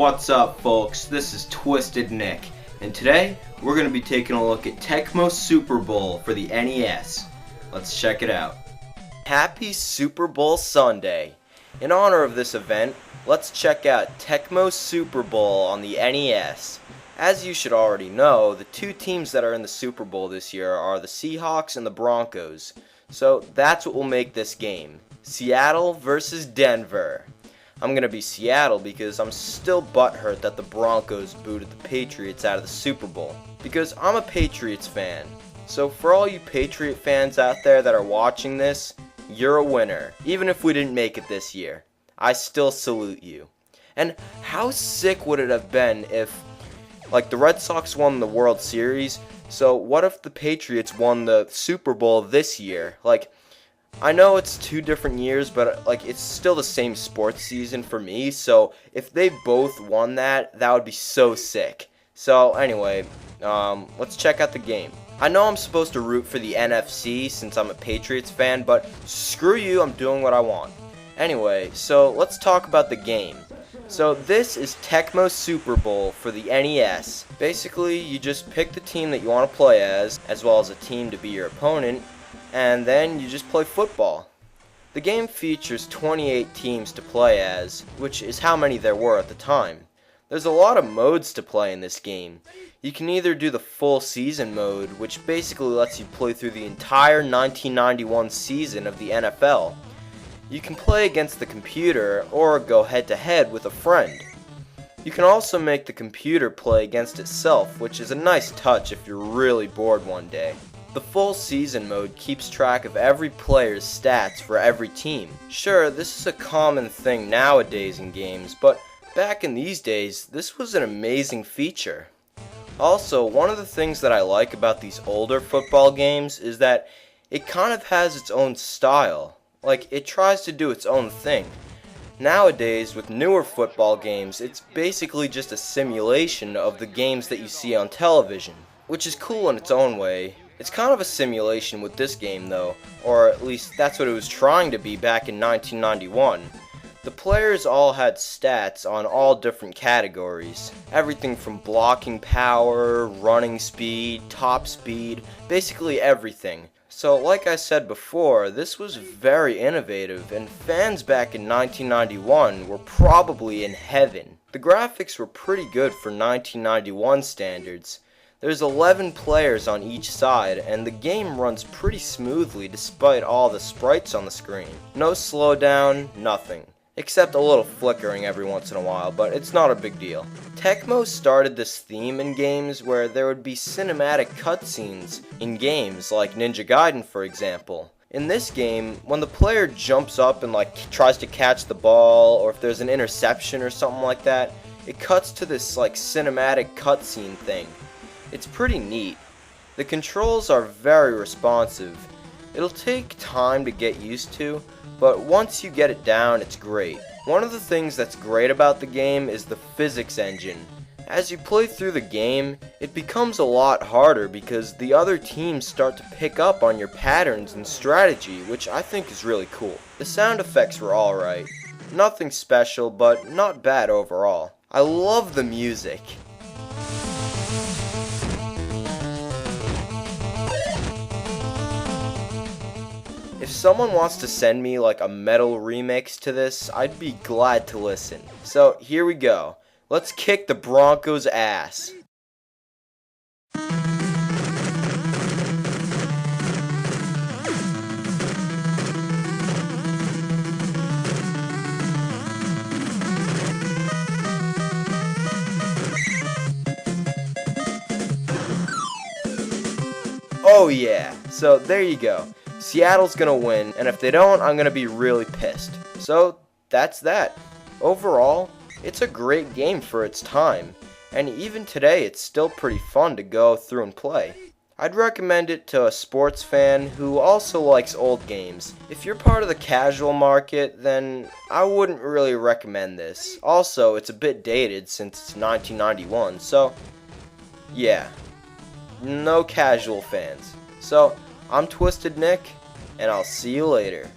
What's up, folks? This is Twisted Nick, and today we're going to be taking a look at Tecmo Super Bowl for the NES. Let's check it out. Happy Super Bowl Sunday! In honor of this event, let's check out Tecmo Super Bowl on the NES. As you should already know, the two teams that are in the Super Bowl this year are the Seahawks and the Broncos. So that's what will make this game. Seattle versus Denver. I'm going to be Seattle because I'm still butthurt that the Broncos booted the Patriots out of the Super Bowl. Because I'm a Patriots fan. So for all you Patriot fans out there that are watching this, you're a winner. Even if we didn't make it this year. I still salute you. And how sick would it have been if, like, the Red Sox won the World Series, so what if the Patriots won the Super Bowl this year? Like, I know it's 2 different years, but like it's still the same sports season for me, so if they both won that would be so sick. So anyway, let's check out the game. I know I'm supposed to root for the NFC since I'm a Patriots fan, but screw you, I'm doing what I want. Anyway, so let's talk about the game. So this is Tecmo Super Bowl for the NES. Basically, you just pick the team that you want to play as well as a team to be your opponent, and then you just play football. The game features 28 teams to play as, which is how many there were at the time. There's a lot of modes to play in this game. You can either do the full season mode, which basically lets you play through the entire 1991 season of the NFL. You can play against the computer or go head to head with a friend. You can also make the computer play against itself, which is a nice touch if you're really bored one day. The full season mode keeps track of every player's stats for every team. Sure, this is a common thing nowadays in games, but back in these days, this was an amazing feature. Also, one of the things that I like about these older football games is that it kind of has its own style. Like, it tries to do its own thing. Nowadays, with newer football games, it's basically just a simulation of the games that you see on television, which is cool in its own way. It's kind of a simulation with this game though, or at least that's what it was trying to be back in 1991. The players all had stats on all different categories. Everything from blocking power, running speed, top speed, basically everything. So like I said before, this was very innovative, and fans back in 1991 were probably in heaven. The graphics were pretty good for 1991 standards. There's 11 players on each side, and the game runs pretty smoothly despite all the sprites on the screen. No slowdown, nothing. Except a little flickering every once in a while, but it's not a big deal. Tecmo started this theme in games where there would be cinematic cutscenes in games, like Ninja Gaiden for example. In this game, when the player jumps up and tries to catch the ball, or if there's an interception or something like that, it cuts to this cinematic cutscene thing. It's pretty neat. The controls are very responsive. It'll take time to get used to, but once you get it down, it's great. One of the things that's great about the game is the physics engine. As you play through the game, it becomes a lot harder because the other teams start to pick up on your patterns and strategy, which I think is really cool. The sound effects were alright. Nothing special, but not bad overall. I love the music. If someone wants to send me a metal remix to this, I'd be glad to listen. So here we go. Let's kick the Broncos' ass. Oh yeah, so there you go. Seattle's gonna win, and if they don't, I'm gonna be really pissed. So, that's that. Overall, it's a great game for its time, and even today it's still pretty fun to go through and play. I'd recommend it to a sports fan who also likes old games. If you're part of the casual market, then I wouldn't really recommend this. Also, it's a bit dated since it's 1991, so yeah, no casual fans. So, I'm Twisted Nick, and I'll see you later.